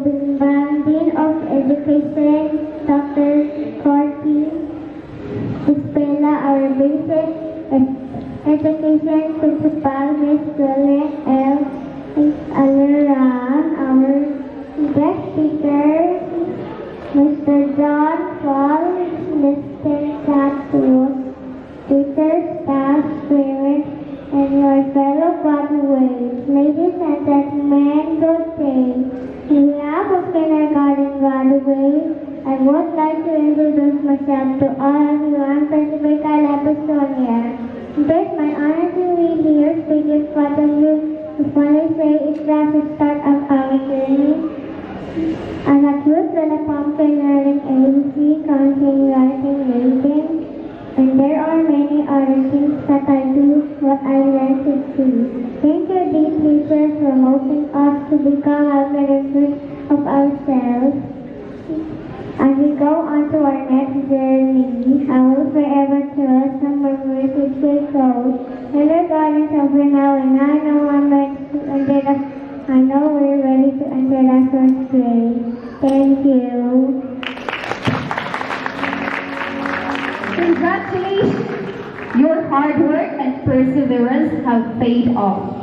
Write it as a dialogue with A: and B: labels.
A: Lubingbang, Dean of Education, Dr. Corky Ispela, our basic education principal, Ms. Glenn L. Alaran, our guest speaker, Mr. John Paul, Mr. Catus, teachers, staff, parents, and your fellow graduates. Ladies and gentlemen, good day. On behalf of kindergarten graduates, I would like to introduce myself to all of you. I'm Principal Carla Pistonia. It is my honor to be here speaking in front of you to finally say it's the start of our journey. As a youth with a pumpkin learning ABC, counting, writing, reading, and there are many other things that I do what I learned to do. Thank you, dear teachers, for helping us to become a better version of ourselves. As we go on to our next journey, I will forever cherish some memories which will close. Kindergarten is over now, and I know we're ready to enter the first grade. Thank you.
B: Congratulations! Your hard work and perseverance have paid off.